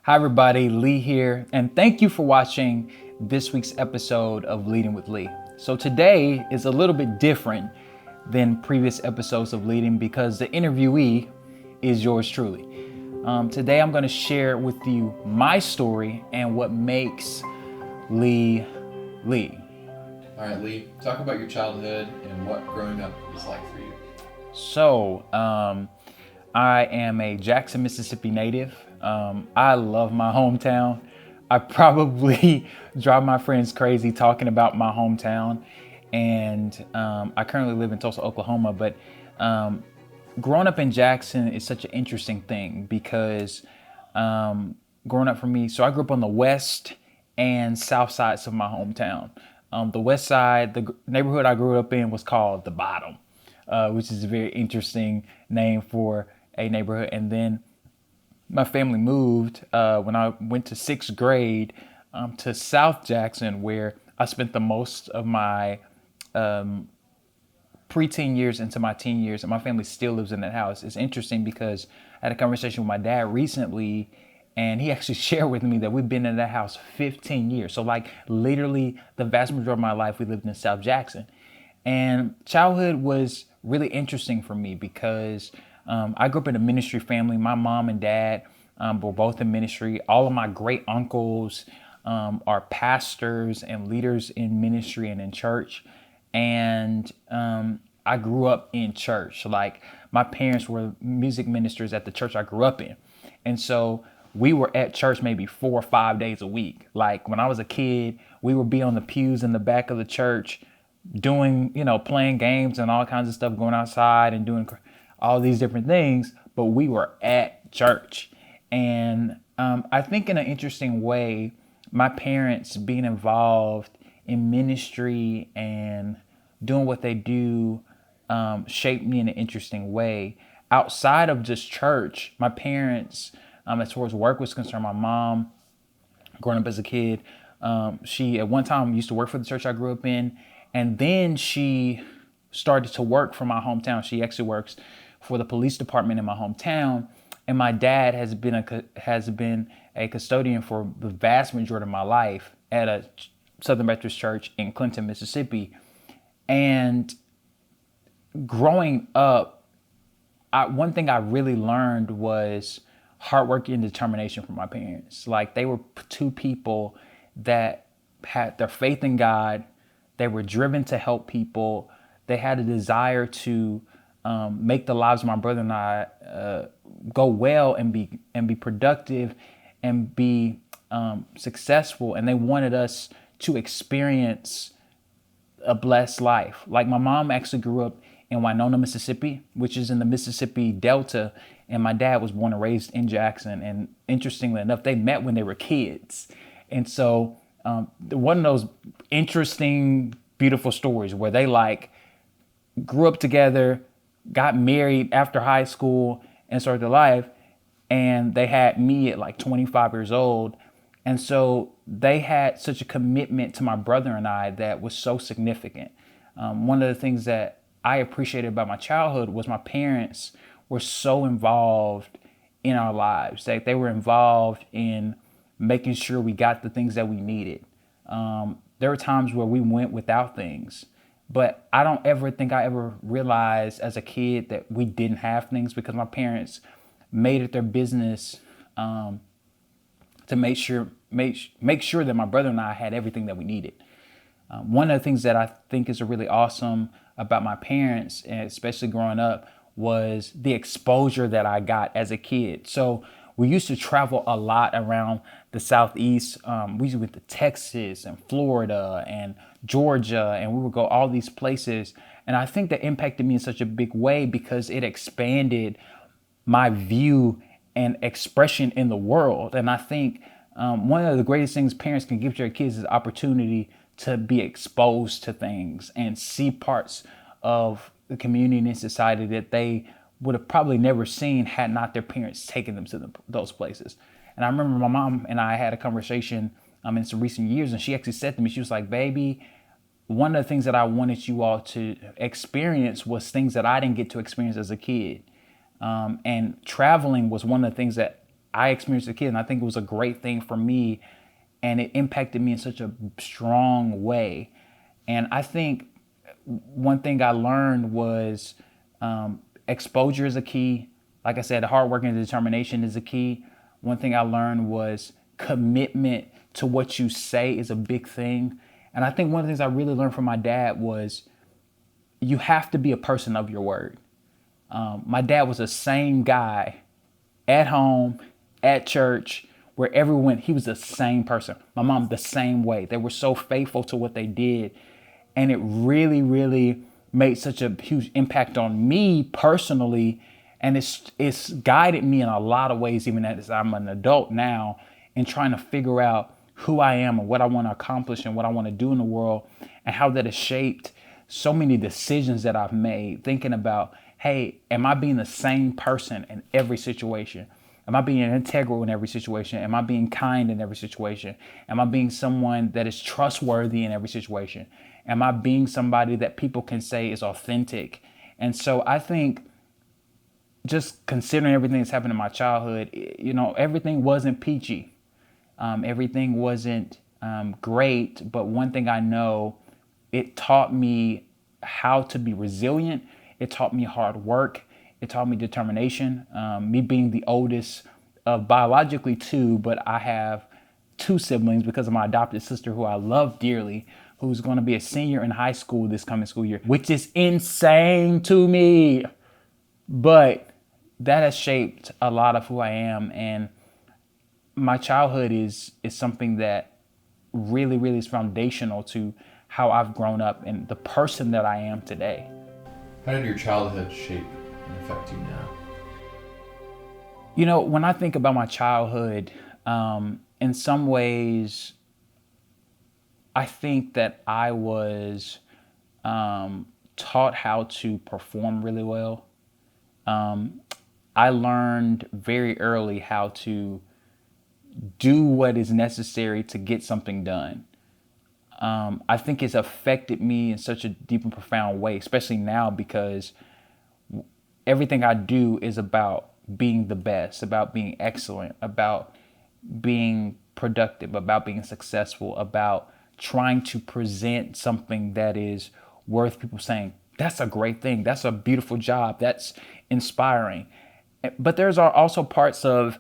Hi, everybody. Lee here, and thank you for watching this week's episode of Leading with Lee. So, today is a little bit different than previous episodes of Leading because the interviewee is yours truly. Today, I'm going to share with you my story and what makes Lee Lee. All right, Lee, talk about your childhood and what growing up was like for you. So, I am a Jackson, Mississippi native. I love my hometown. I probably drive my friends crazy talking about my hometown. And I currently live in Tulsa, Oklahoma. But growing up in Jackson is such an interesting thing because growing up for me, so I grew up on the west and south sides of my hometown. The west side, the neighborhood I grew up in was called The Bottom, which is a very interesting name for a neighborhood. And then my family moved when I went to sixth grade to South Jackson, where I spent the most of my preteen years into my teen years, and my family still lives in that house. It's interesting because I had a conversation with my dad recently, and he actually shared with me that we've been in that house 15 years. So, like, literally the vast majority of my life, we lived in South Jackson. And childhood was really interesting for me because I grew up in a ministry family. My mom and dad were both in ministry. All of my great uncles are pastors and leaders in ministry and in church. And I grew up in church. Like, my parents were music ministers at the church I grew up in. And so we were at church maybe 4 or 5 days a week. Like, when I was a kid, we would be on the pews in the back of the church doing, playing games and all kinds of stuff, going outside and doing all these different things, but we were at church. And I think in an interesting way, my parents being involved in ministry and doing what they do shaped me in an interesting way. Outside of just church, my parents, as far as work was concerned, my mom, growing up as a kid, she at one time used to work for the church I grew up in, and then she started to work for my hometown. She actually works for the police department in my hometown, and my dad has been a custodian for the vast majority of my life at a Southern Baptist church in Clinton, Mississippi. And growing up, one thing I really learned was hard work and determination from my parents. Like, they were two people that had their faith in God. They were driven to help people. They had a desire to make the lives of my brother and I go well and be productive and be successful. And they wanted us to experience a blessed life. Like, my mom actually grew up in Winona, Mississippi, which is in the Mississippi Delta, and my dad was born and raised in Jackson. And interestingly enough, they met when they were kids. And so one of those interesting, beautiful stories where they grew up together, got married after high school, and started their life. And they had me at like 25 years old. And so they had such a commitment to my brother and I that was so significant. One of the things that I appreciated about my childhood was my parents were so involved in our lives. They were involved in making sure we got the things that we needed. There were times where we went without things, but I don't ever think I ever realized as a kid that we didn't have things because my parents made it their business to make sure that my brother and I had everything that we needed. One of the things that I think is really awesome about my parents, and especially growing up, was the exposure that I got as a kid. So we used to travel a lot around the Southeast. We went to Texas and Florida and Georgia, and we would go all these places. And I think that impacted me in such a big way because it expanded my view and expression in the world. And I think one of the greatest things parents can give to their kids is the opportunity to be exposed to things and see parts of the community and society that they would have probably never seen had not their parents taken them to those places. And I remember my mom and I had a conversation in some recent years, and she actually said to me, she was like, "Baby, one of the things that I wanted you all to experience was things that I didn't get to experience as a kid." And traveling was one of the things that I experienced as a kid. And I think it was a great thing for me, and it impacted me in such a strong way. And I think one thing I learned was exposure is a key. Like I said, hard work and determination is a key. One thing I learned was commitment to what you say is a big thing. And I think one of the things I really learned from my dad was you have to be a person of your word. My dad was the same guy at home, at church, wherever we went. He was the same person. My mom, the same way. They were so faithful to what they did. And it really, really made such a huge impact on me personally. And it's guided me in a lot of ways, even as I'm an adult now, in trying to figure out who I am and what I want to accomplish and what I want to do in the world, and how that has shaped so many decisions that I've made, thinking about, hey, am I being the same person in every situation? Am I being integral in every situation? Am I being kind in every situation? Am I being someone that is trustworthy in every situation? Am I being somebody that people can say is authentic? And so I think, just considering everything that's happened in my childhood, everything wasn't peachy. Everything wasn't great. But one thing I know, it taught me how to be resilient. It taught me hard work. It taught me determination. Me being the oldest of biologically two, but I have two siblings because of my adopted sister who I love dearly, who's going to be a senior in high school this coming school year, which is insane to me. But that has shaped a lot of who I am. And my childhood is something that really, really is foundational to how I've grown up and the person that I am today. How did your childhood shape and affect you now? When I think about my childhood, in some ways, I think that I was taught how to perform really well. I learned very early how to do what is necessary to get something done. I think it's affected me in such a deep and profound way, especially now, because everything I do is about being the best, about being excellent, about being productive, about being successful, about trying to present something that is worth people saying, that's a great thing, that's a beautiful job, that's inspiring. But there's also parts of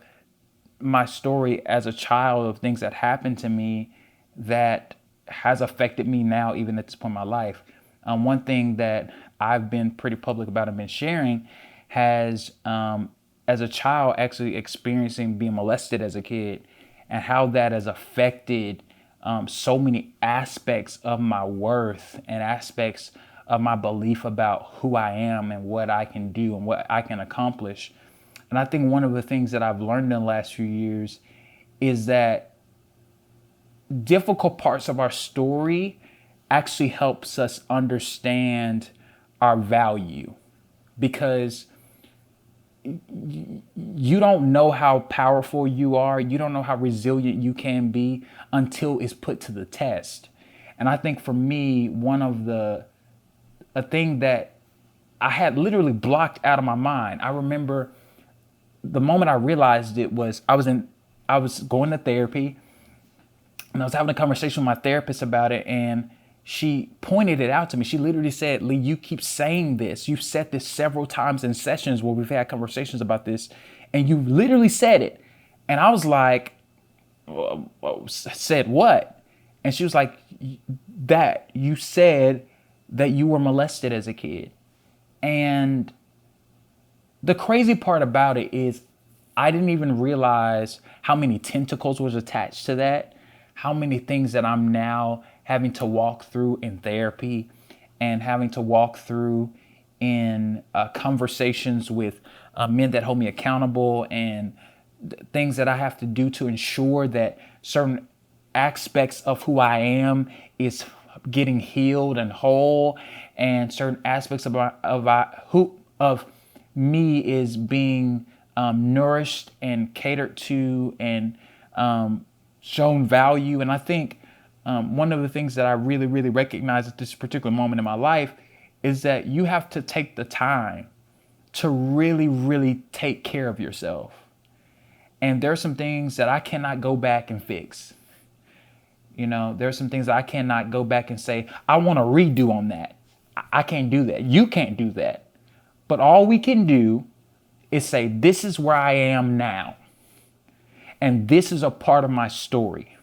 my story as a child of things that happened to me that has affected me now, even at this point in my life. One thing that I've been pretty public about and been sharing has, as a child, actually experiencing being molested as a kid, and how that has affected so many aspects of my worth and aspects of my belief about who I am and what I can do and what I can accomplish. And I think one of the things that I've learned in the last few years is that difficult parts of our story actually helps us understand our value, because you don't know how powerful you are. You don't know how resilient you can be until it's put to the test. And I think for me, a thing that I had literally blocked out of my mind, I remember the moment I realized it was I was going to therapy, and I was having a conversation with my therapist about it, and she pointed it out to me. She literally said, Lee, you keep saying this. You've said this several times in sessions where we've had conversations about this, and you literally said it. And I was like, said what? And she was like, that you said that you were molested as a kid. And the crazy part about it is I didn't even realize how many tentacles was attached to that, how many things that I'm now having to walk through in therapy and having to walk through in conversations with men that hold me accountable, and things that I have to do to ensure that certain aspects of who I am is getting healed and whole, and certain aspects of me is being nourished and catered to and shown value. And I think one of the things that I really, really recognize at this particular moment in my life is that you have to take the time to really, really take care of yourself. And there's some things that I cannot go back and fix. There's some things that I cannot go back and say, I want to redo on that. I can't do that. You can't do that. But all we can do is say, this is where I am now. And this is a part of my story.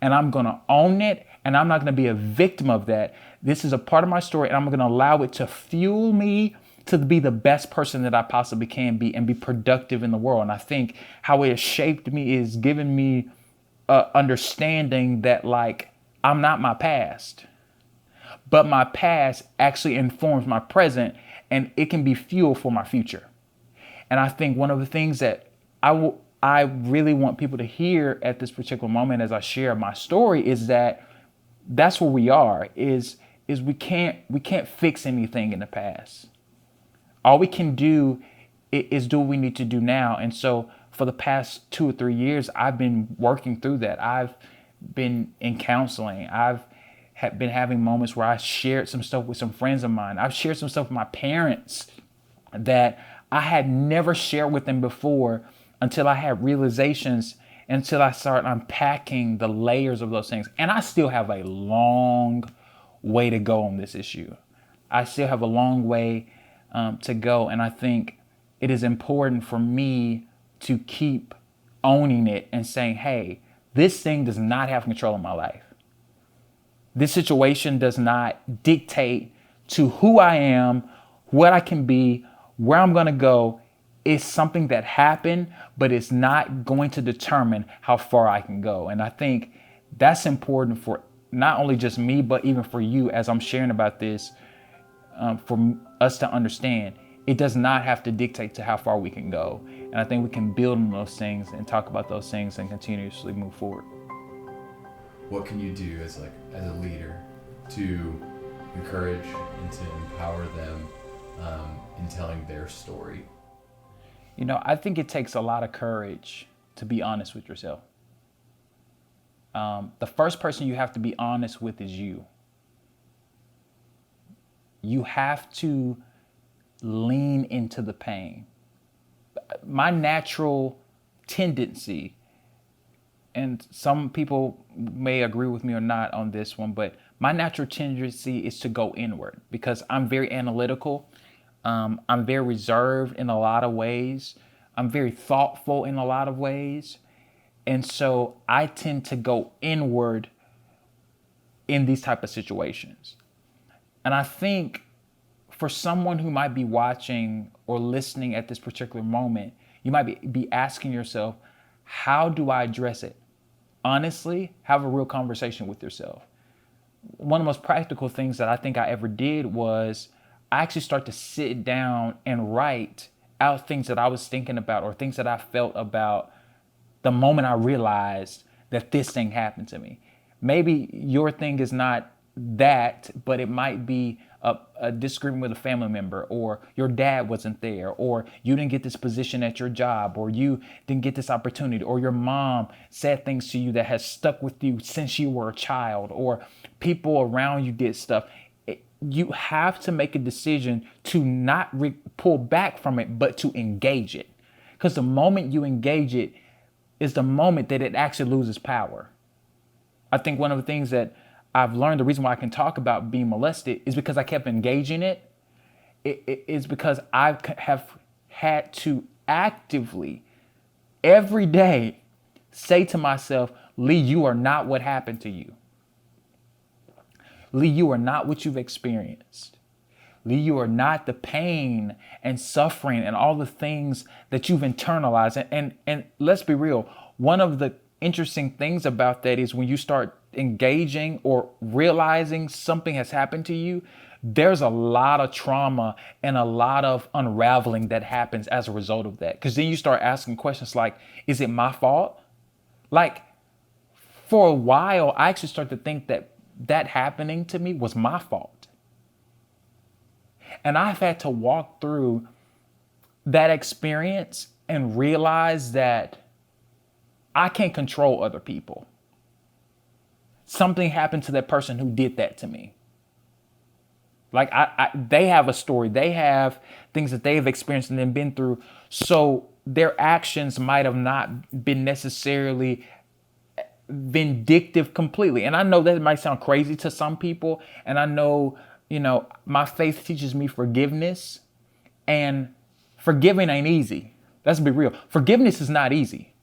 And I'm going to own it. And I'm not going to be a victim of that. This is a part of my story. And I'm going to allow it to fuel me to be the best person that I possibly can be and be productive in the world. And I think how it has shaped me is given me understanding that, like, I'm not my past, but my past actually informs my present, and it can be fuel for my future. And I think one of the things that I really want people to hear at this particular moment as I share my story is that that's where we are, is we can't fix anything in the past. All we can do is do what we need to do now. And so for the past 2 or 3 years, I've been working through that. I've been in counseling. I've been having moments where I shared some stuff with some friends of mine. I've shared some stuff with my parents that I had never shared with them before until I had realizations, until I started unpacking the layers of those things. And I still have a long way to go on this issue. I still have a long way to go. And I think it is important for me to keep owning it and saying, hey, this thing does not have control of my life. This situation does not dictate to who I am, what I can be, where I'm going to go. It's something that happened, but it's not going to determine how far I can go. And I think that's important for not only just me, but even for you as I'm sharing about this, for us to understand. It does not have to dictate to how far we can go. And I think we can build on those things and talk about those things and continuously move forward. What can you do as a leader to encourage and to empower them in telling their story? I think it takes a lot of courage to be honest with yourself. The first person you have to be honest with is you. You have to lean into the pain. My natural tendency, and some people may agree with me or not on this one, but my natural tendency is to go inward because I'm very analytical. I'm very reserved in a lot of ways. I'm very thoughtful in a lot of ways. And so I tend to go inward in these type of situations. And I think for someone who might be watching or listening at this particular moment, you might be asking yourself, how do I address it? Honestly, have a real conversation with yourself. One of the most practical things that I think I ever did was I actually start to sit down and write out things that I was thinking about or things that I felt about the moment I realized that this thing happened to me. Maybe your thing is not that, but it might be a disagreement with a family member, or your dad wasn't there, or you didn't get this position at your job, or you didn't get this opportunity, or your mom said things to you that has stuck with you since you were a child, or people around you did stuff. You have to make a decision to not pull back from it, but to engage it. Because the moment you engage it is the moment that it actually loses power. I think one of the things that I've learned, the reason why I can talk about being molested is because I kept engaging it. It is because I have had to actively, every day, say to myself, Lee, you are not what happened to you. Lee, you are not what you've experienced. Lee, you are not the pain and suffering and all the things that you've internalized. And let's be real, one of the interesting things about that is when you start engaging or realizing something has happened to you, there's a lot of trauma and a lot of unraveling that happens as a result of that. Because then you start asking questions like, is it my fault? Like, for a while, I actually started to think that happening to me was my fault. And I've had to walk through that experience and realize that I can't control other people. Something happened to that person who did that to me. Like they have a story. They have things that they have experienced and then been through. So their actions might have not been necessarily vindictive completely. And I know that might sound crazy to some people. And I know, my faith teaches me forgiveness, and forgiving ain't easy. Let's be real. Forgiveness is not easy.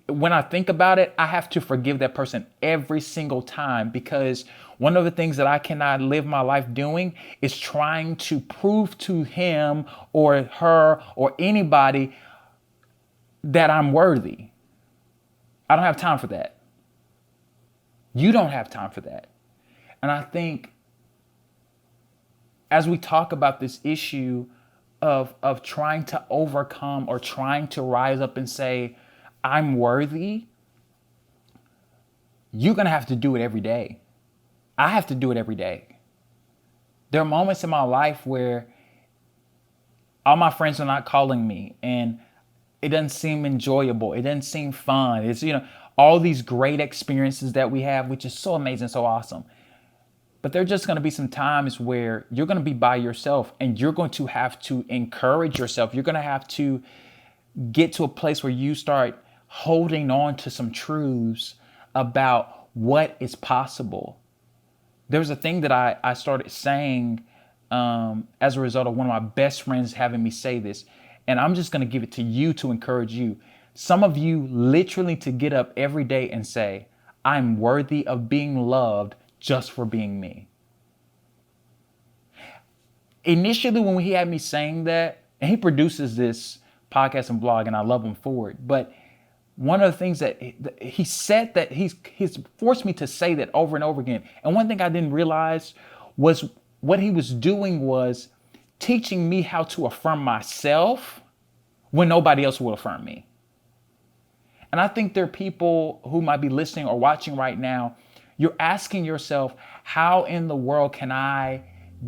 When I think about it, I have to forgive that person every single time, because one of the things that I cannot live my life doing is trying to prove to him or her or anybody that I'm worthy. I don't have time for that. You don't have time for that. And I think as we talk about this issue of trying to overcome or trying to rise up and say, I'm worthy, you're going to have to do it every day. I have to do it every day. There are moments in my life where all my friends are not calling me, and it doesn't seem enjoyable. It doesn't seem fun. It's, all these great experiences that we have, which is so amazing, so awesome. But there are just going to be some times where you're going to be by yourself, and you're going to have to encourage yourself. You're going to have to get to a place where you start holding on to some truths about what is possible. There's a thing that I started saying as a result of one of my best friends having me say this. And I'm just going to give it to you to encourage you. Some of you literally to get up every day and say, I'm worthy of being loved just for being me. Initially, when he had me saying that, and he produces this podcast and blog, and I love him for it. But one of the things that he said, that he's forced me to say that over and over again. And one thing I didn't realize was what he was doing was teaching me how to affirm myself when nobody else will affirm me. And I think there are people who might be listening or watching right now. You're asking yourself, how in the world can I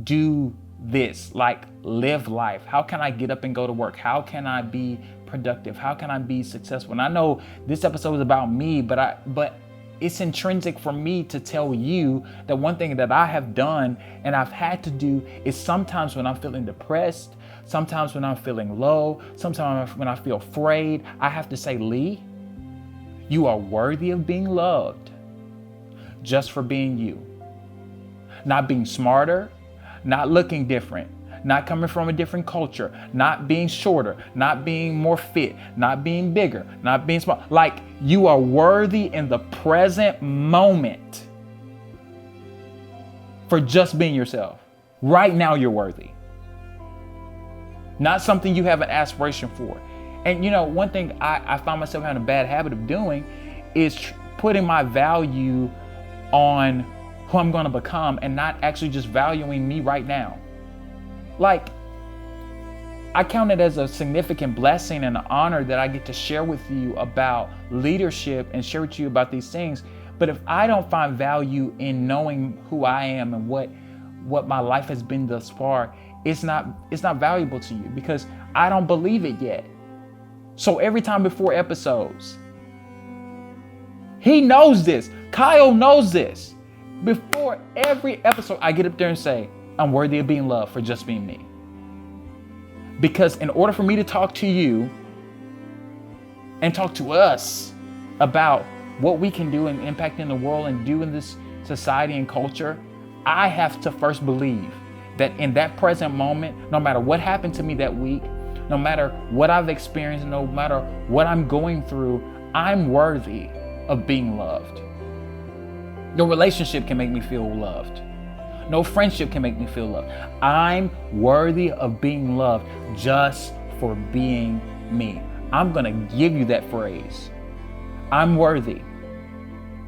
do this? Like, live life? How can I get up and go to work? How can I be productive? How can I be successful? And I know this episode is about me, but it's intrinsic for me to tell you that one thing that I have done and I've had to do is sometimes when I'm feeling depressed, sometimes when I'm feeling low, sometimes when I feel afraid, I have to say, Lee, you are worthy of being loved just for being you. Not being smarter, not looking different, not coming from a different culture, not being shorter, not being more fit, not being bigger, not being small. Like, you are worthy in the present moment for just being yourself. Right now, you're worthy. Not something you have an aspiration for. And one thing I found myself having a bad habit of doing is putting my value on who I'm going to become and not actually just valuing me right now. Like, I count it as a significant blessing and an honor that I get to share with you about leadership and share with you about these things. But if I don't find value in knowing who I am and what my life has been thus far, it's not valuable to you because I don't believe it yet. So every time before episodes, he knows this. Kyle knows this. Before every episode, I get up there and say, I'm worthy of being loved for just being me. Because in order for me to talk to you and talk to us about what we can do in impacting the world and do in this society and culture, I have to first believe that in that present moment, no matter what happened to me that week, no matter what I've experienced, no matter what I'm going through, I'm worthy of being loved. No relationship can make me feel loved. No friendship can make me feel loved. I'm worthy of being loved just for being me. I'm going to give you that phrase. I'm worthy.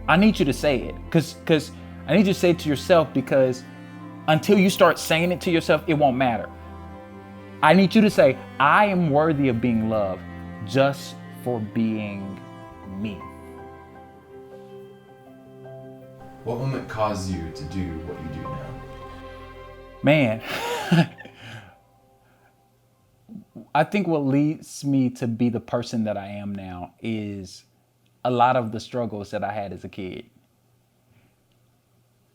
I need you to say it because I need you to say it to yourself, because until you start saying it to yourself, it won't matter. I need you to say, I am worthy of being loved just for being me. What moment caused you to do what you do now? Man, I think what leads me to be the person that I am now is a lot of the struggles that I had as a kid.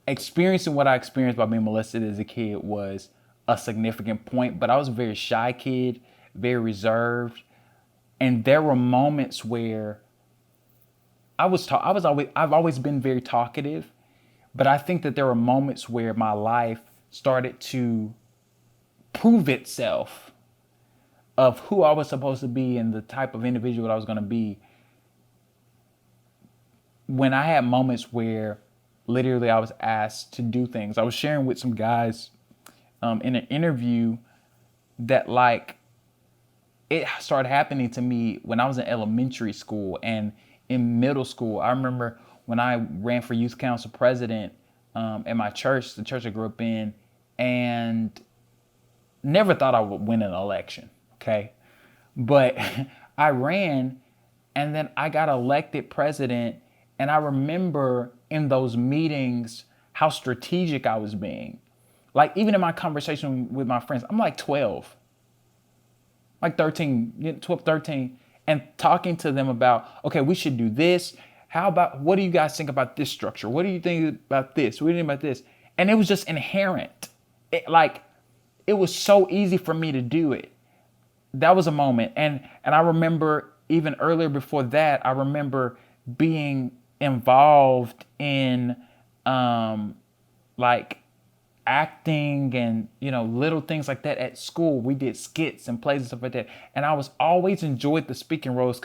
Experiencing what I experienced by being molested as a kid was a significant point, but I was a very shy kid, very reserved. And there were moments where I've always been very talkative, but I think that there were moments where my life started to prove itself of who I was supposed to be and the type of individual I was going to be, when I had moments where literally I was asked to do things. I was sharing with some guys in an interview that like it started happening to me when I was in elementary school and in middle school. I remember when I ran for youth council president at my church, the church I grew up in, and never thought I would win an election. Okay. But I ran and then I got elected president. And I remember in those meetings how strategic I was being. Like even in my conversation with my friends, I'm like 12, like 13, 12, 13, and talking to them about, okay, we should do this. How about, what do you guys think about this structure? What do you think about this? What do you think about this? And it was just inherent. It was so easy for me to do it. That was a moment. And I remember even earlier before that, I remember being involved in like acting and little things like that at school. We did skits and plays and stuff like that, and I was always enjoyed the speaking roles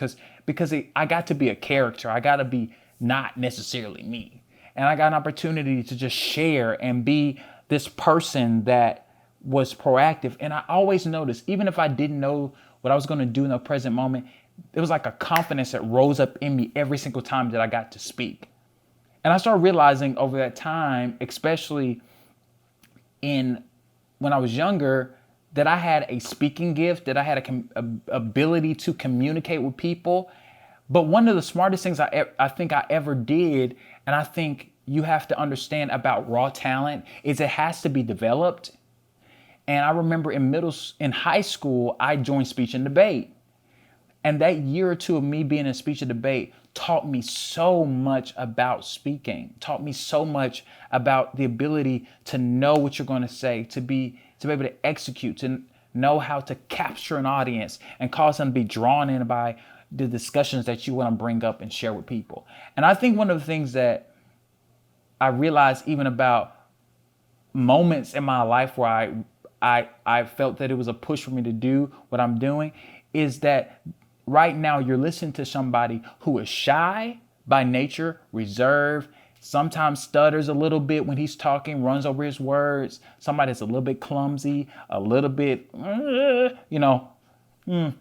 because I got to be a character. I got to be not necessarily me, and I got an opportunity to just share and be this person that was proactive. And I always noticed, even if I didn't know what I was going to do in the present moment, it was like a confidence that rose up in me every single time that I got to speak. And I started realizing over that time, especially when I was younger, that I had a speaking gift, that I had a ability to communicate with people. But one of the smartest things I think I ever did, and I think you have to understand about raw talent, is it has to be developed. And I remember in high school, I joined speech and debate. And that year or two of me being in speech and debate taught me so much about speaking, taught me so much about the ability to know what you're going to say, to be able to execute, to know how to capture an audience and cause them to be drawn in by the discussions that you want to bring up and share with people. And I think one of the things that I realized even about moments in my life where I felt that it was a push for me to do what I'm doing is that right now you're listening to somebody who is shy by nature, reserved, sometimes stutters a little bit when he's talking, runs over his words. Somebody that's a little bit clumsy, a little bit, and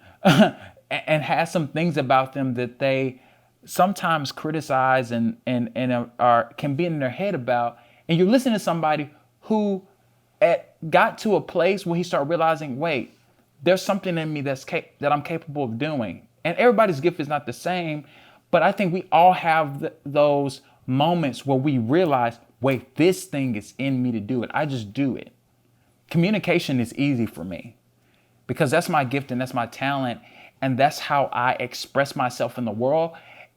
has some things about them that they sometimes criticize and can be in their head about. And you're listening to somebody who got to a place where he started realizing, wait, there's something in me that I'm capable of doing. And everybody's gift is not the same, but I think we all have those moments where we realize, wait, this thing is in me to do it. I just do it. Communication is easy for me because that's my gift and that's my talent. And that's how I express myself in the world.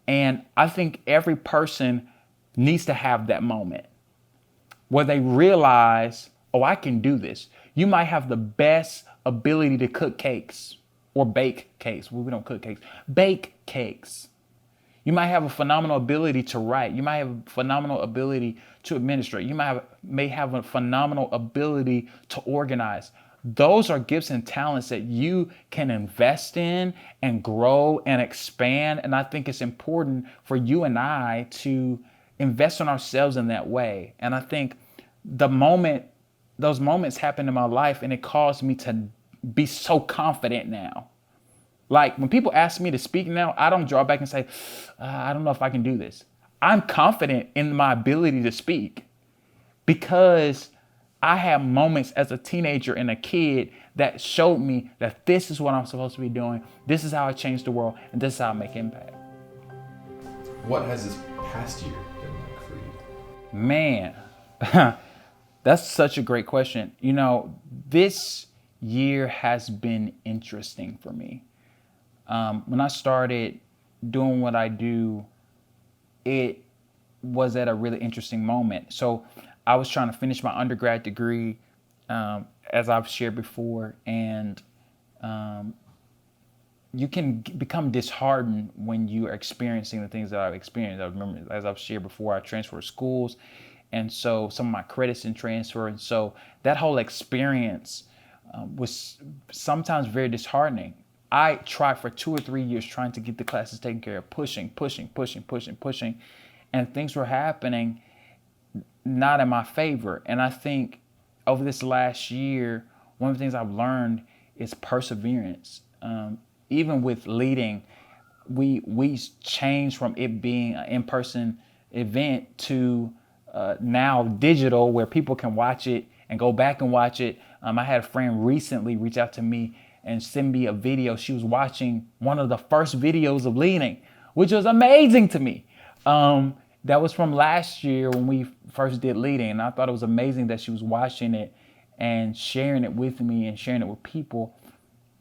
And I think every person needs to have that moment where they realize, oh, I can do this. You might have the best ability to cook cakes or bake cakes. Well, we don't cook cakes. Bake cakes. You might have a phenomenal ability to write. You might have a phenomenal ability to administrate. You may have a phenomenal ability to organize. Those are gifts and talents that you can invest in and grow and expand. And I think it's important for you and I to invest in ourselves in that way. And I think those moments happened in my life and it caused me to be so confident now. Like when people ask me to speak now, I don't draw back and say, I don't know if I can do this. I'm confident in my ability to speak because I had moments as a teenager and a kid that showed me that this is what I'm supposed to be doing. This is how I change the world. And this is how I make impact. What has this past year been like for you? Man, that's such a great question. This year has been interesting for me. When I started doing what I do, it was at a really interesting moment. So I was trying to finish my undergrad degree, as I've shared before. And, you can become disheartened when you are experiencing the things that I've experienced. I remember, as I've shared before, I transferred schools, and so some of my credits didn't transfer, and so that whole experience was sometimes very disheartening. I tried for 2 or 3 years trying to get the classes taken care of, pushing, and things were happening not in my favor. And I think over this last year, one of the things I've learned is perseverance. Even with leading, we changed from it being an in-person event to now digital, where people can watch it and go back and watch it. I had a friend recently reach out to me and send me a video. She was watching one of the first videos of leading, which was amazing to me. That was from last year when we first did leading, and I thought it was amazing that she was watching it and sharing it with me and sharing it with people.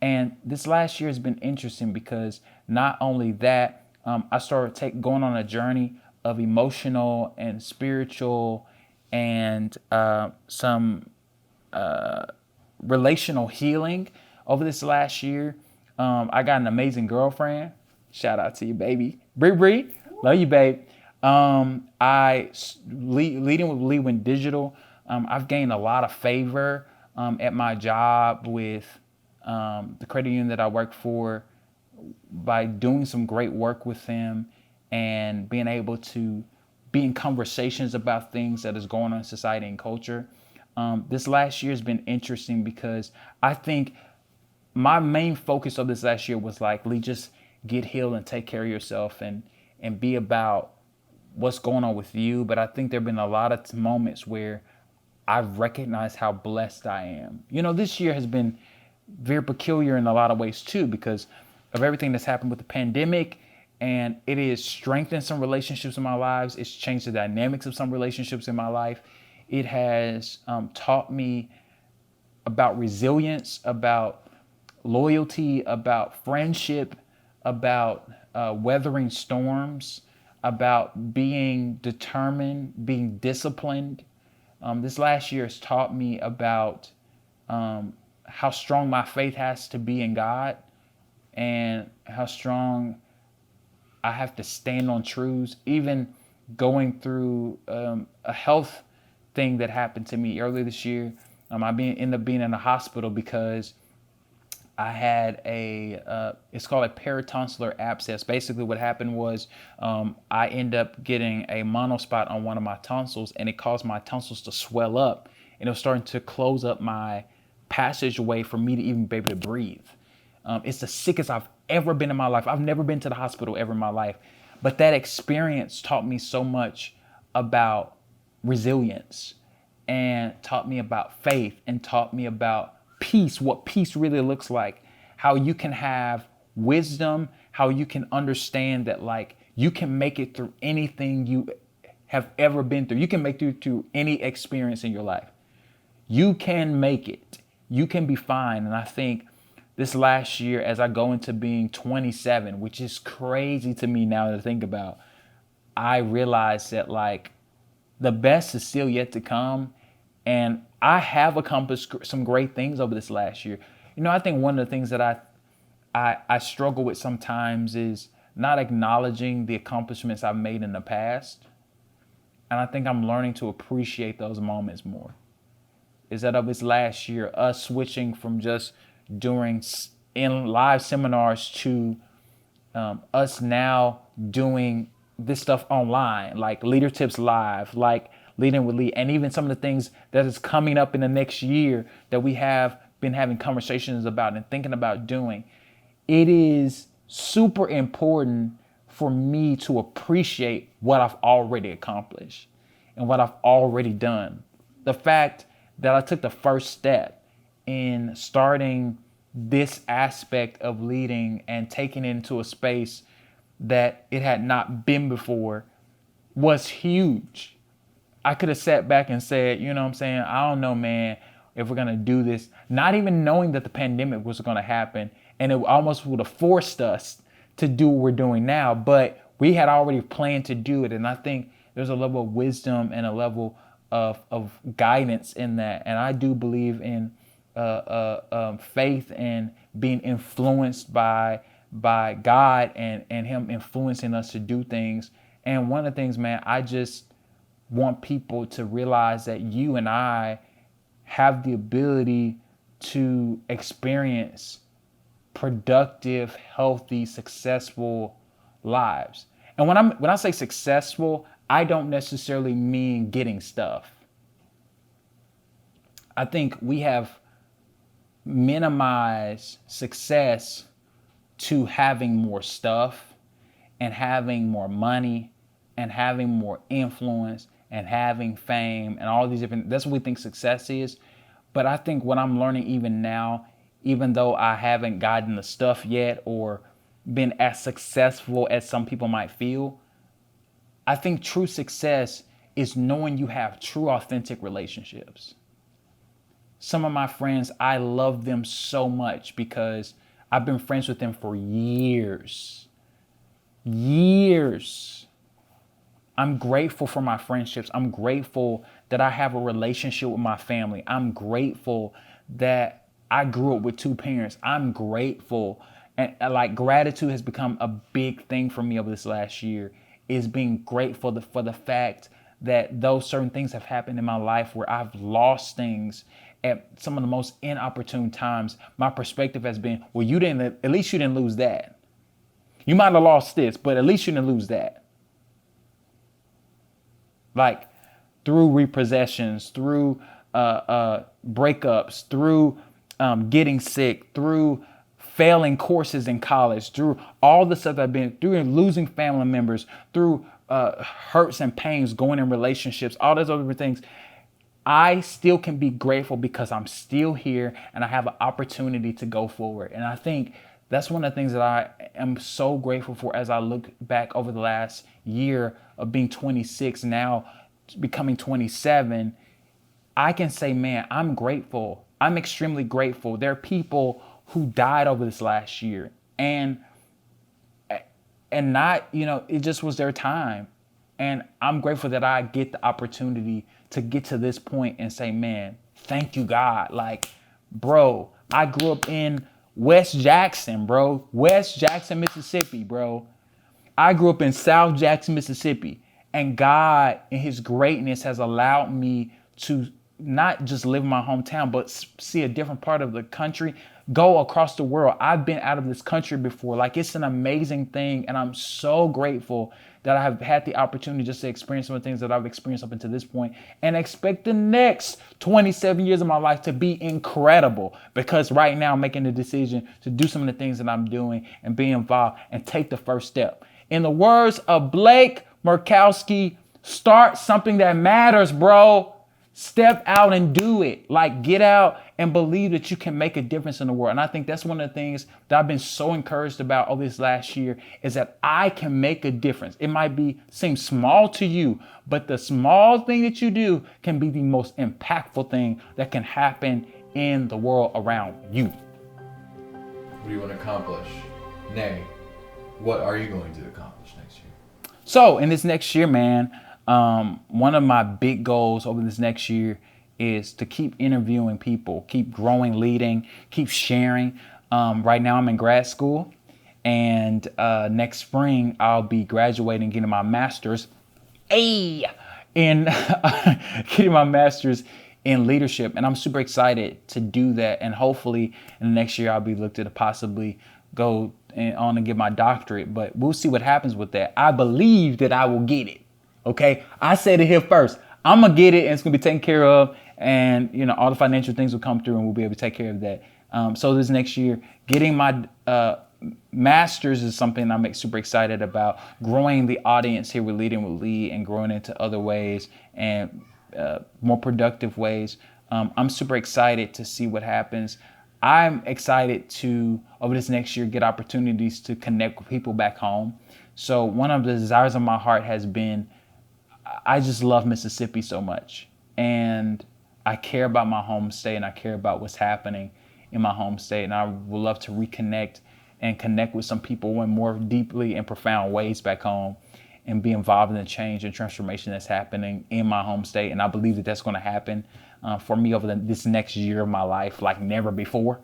And this last year has been interesting because not only that, I started going on a journey of emotional and spiritual and some relational healing over this last year. I got an amazing girlfriend. Shout out to you, baby. Bree, love you, babe. Leading with Lee Win Digital, I've gained a lot of favor at my job with the credit union that I work for by doing some great work with them and being able to be in conversations about things that is going on in society and culture. This last year has been interesting because I think my main focus of this last year was like, Lee, just get healed and take care of yourself and be about what's going on with you. But I think there have been a lot of moments where I've recognized how blessed I am. This year has been very peculiar in a lot of ways too, because of everything that's happened with the pandemic, and it has strengthened some relationships in my lives. It's changed the dynamics of some relationships in my life. It has taught me about resilience, about loyalty, about friendship, about weathering storms, about being determined, being disciplined. This last year has taught me about how strong my faith has to be in God and how strong I have to stand on truths. Even going through a health thing that happened to me earlier this year, I ended up being in the hospital because I had it's called a peritonsillar abscess. Basically what happened was I ended up getting a monospot on one of my tonsils, and it caused my tonsils to swell up, and it was starting to close up my passageway for me to even be able to breathe. It's the sickest I've ever been in my life. I've never been to the hospital ever in my life, but that experience taught me so much about resilience and taught me about faith and taught me about peace, what peace really looks like, how you can have wisdom, how you can understand that like you can make it through anything you have ever been through. You can make it through any experience in your life. You can make it. You can be fine. And I think this last year, as I go into being 27, which is crazy to me now to think about, I realized that like the best is still yet to come. And I have accomplished some great things over this last year. I think one of the things that I struggle with sometimes is not acknowledging the accomplishments I've made in the past. And I think I'm learning to appreciate those moments more. Is that of this last year, us switching from just doing in live seminars to us now doing this stuff online, like Leader Tips Live, like Leading with Lee, and even some of the things that is coming up in the next year that we have been having conversations about and thinking about doing. It is super important for me to appreciate what I've already accomplished and what I've already done. The fact that I took the first step in starting this aspect of leading and taking it into a space that it had not been before was huge. I could have sat back and said, I don't know, man, if we're going to do this, not even knowing that the pandemic was going to happen. And it almost would have forced us to do what we're doing now. But we had already planned to do it. And I think there's a level of wisdom and a level of guidance in that. And I do believe in faith and being influenced by by God and him influencing us to do things. And one of the things, man, I just want people to realize that you and I have the ability to experience productive, healthy, successful lives. And when I say successful, I don't necessarily mean getting stuff. I think we have minimized success to having more stuff and having more money and having more influence and having fame and all these different, that's what we think success is. But I think what I'm learning even now, even though I haven't gotten the stuff yet or been as successful as some people might feel, I think true success is knowing you have true, authentic relationships. Some of my friends, I love them so much because I've been friends with them for years. Years. I'm grateful for my friendships. I'm grateful that I have a relationship with my family. I'm grateful that I grew up with two parents. I'm grateful. And like gratitude has become a big thing for me over this last year, is being grateful for the fact that those certain things have happened in my life where I've lost things at some of the most inopportune times. My perspective has been, well, at least you didn't lose that. You might have lost this, but at least you didn't lose that. Like through repossessions, through breakups, through getting sick, through failing courses in college, through all the stuff I've been through, losing family members, through hurts and pains, going in relationships, all those other things. I still can be grateful because I'm still here and I have an opportunity to go forward. And I think that's one of the things that I am so grateful for as I look back over the last year of being 26, now becoming 27. I can say, man, I'm grateful. I'm extremely grateful. There are people who died over this last year and not, it just was their time. And I'm grateful that I get the opportunity to get to this point and say, man, thank you, God. Like, bro, I grew up in West Jackson, bro. West Jackson, Mississippi, bro. I grew up in South Jackson, Mississippi. And God, in his greatness, has allowed me to not just live in my hometown, but see a different part of the country, go across the world. I've been out of this country before. Like, it's an amazing thing. And I'm so grateful that I have had the opportunity just to experience some of the things that I've experienced up until this point, and expect the next 27 years of my life to be incredible, because right now I'm making the decision to do some of the things that I'm doing and be involved and take the first step. In the words of Blake Murkowski, start something that matters, bro. Step out and do it. Like, get out and believe that you can make a difference in the world. And I think that's one of the things that I've been so encouraged about over this last year, is that I can make a difference. It might seem small to you, but the small thing that you do can be the most impactful thing that can happen in the world around you. What do you want to accomplish? Nay, what are you going to accomplish next year? So in this next year, man, one of my big goals over this next year is to keep interviewing people, keep growing, leading, keep sharing. Right now I'm in grad school, and next spring I'll be graduating, getting my master's in getting my master's in leadership. And I'm super excited to do that. And hopefully in the next year I'll be looked to possibly go on and get my doctorate, but we'll see what happens with that. I believe that I will get it. Okay, I said it here first. I'm gonna get it, and it's gonna be taken care of, and all the financial things will come through, and we'll be able to take care of that. So this next year, getting my master's is something I'm super excited about. Growing the audience here with Leading with Lee, and growing into other ways and more productive ways. I'm super excited to see what happens. I'm excited to, over this next year, get opportunities to connect with people back home. So one of the desires of my heart has been, I just love Mississippi so much, and I care about my home state, and I care about what's happening in my home state, and I would love to reconnect and connect with some people in more deeply and profound ways back home, and be involved in the change and transformation that's happening in my home state. And I believe that that's going to happen for me over this next year of my life like never before.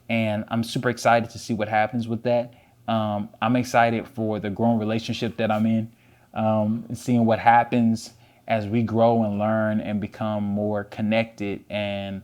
And I'm super excited to see what happens with that. I'm excited for the growing relationship that I'm in, seeing what happens as we grow and learn and become more connected and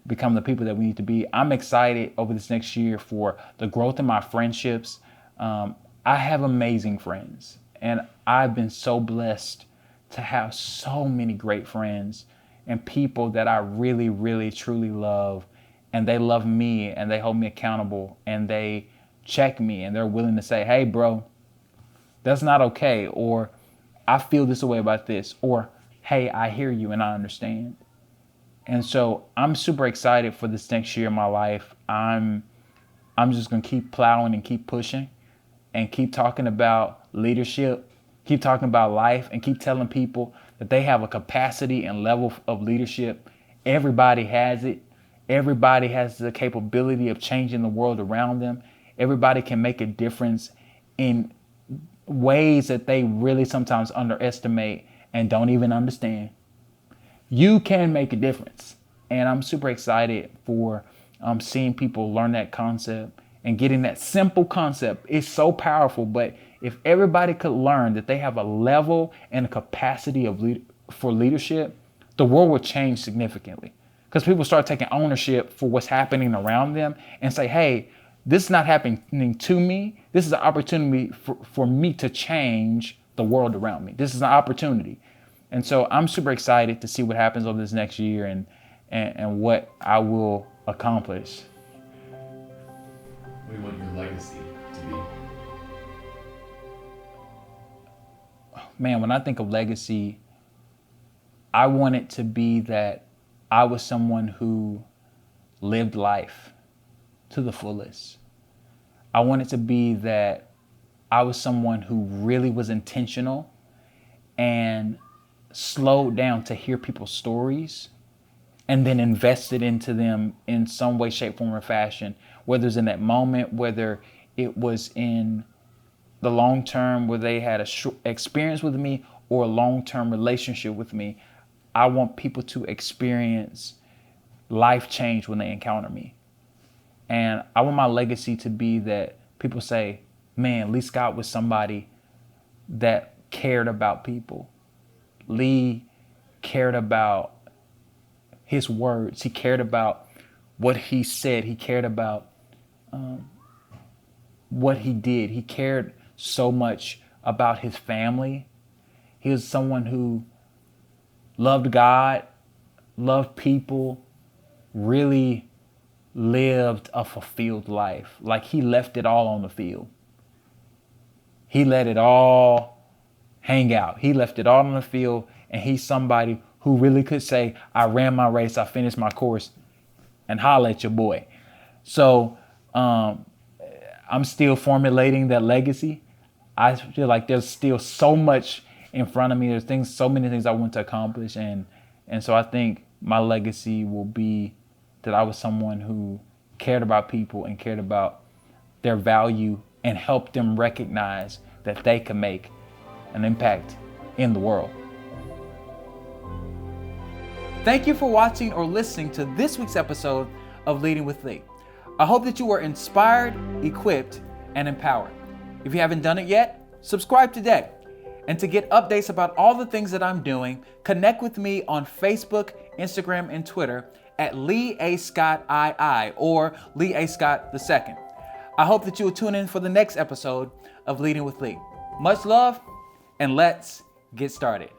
become the people that we need to be. I'm excited over this next year for the growth in my friendships. I have amazing friends, and I've been so blessed to have so many great friends and people that I really, really, truly love. And they love me and they hold me accountable and they check me and they're willing to say, hey, bro, that's not okay. Or I feel this way about this. Or, hey, I hear you and I understand. And so I'm super excited for this next year of my life. I'm just going to keep plowing and keep pushing and keep talking about leadership, keep talking about life, and keep telling people that they have a capacity and level of leadership. Everybody has it. Everybody has the capability of changing the world around them. Everybody can make a difference in ways that they really sometimes underestimate and don't even understand. You can make a difference. And I'm super excited for seeing people learn that concept and getting that simple concept. It's so powerful, but if everybody could learn that they have a level and a capacity for leadership, the world will change significantly. Because people start taking ownership for what's happening around them and say, hey, this is not happening to me. This is an opportunity for me to change the world around me. This is an opportunity. And so I'm super excited to see what happens over this next year and what I will accomplish. What do you want your legacy to be? Man, when I think of legacy, I want it to be that I was someone who lived life to the fullest. I want it to be that I was someone who really was intentional and slowed down to hear people's stories and then invested into them in some way, shape, form, or fashion, whether it's in that moment, whether it was in the long term where they had a short experience with me or a long-term relationship with me. I want people to experience life change when they encounter me. And I want my legacy to be that people say, man, Lee Scott was somebody that cared about people. Lee cared about his words. He cared about what he said. He cared about what he did. He cared so much about his family. He was someone who loved God, loved people, really lived a fulfilled life. Like he left it all on the field. He let it all hang out. He left it all on the field, and he's somebody who really could say, I ran my race, I finished my course, and holla at your boy. So I'm still formulating that legacy. I feel like there's still so much in front of me. There's so many things I want to accomplish. And so I think my legacy will be that I was someone who cared about people and cared about their value and helped them recognize that they can make an impact in the world. Thank you for watching or listening to this week's episode of Leading with Lee. I hope that you were inspired, equipped, and empowered. If you haven't done it yet, subscribe today. And to get updates about all the things that I'm doing, connect with me on Facebook, Instagram, and Twitter at Lee A. Scott II or Lee A. Scott II. I hope that you will tune in for the next episode of Leading with Lee. Much love, and let's get started.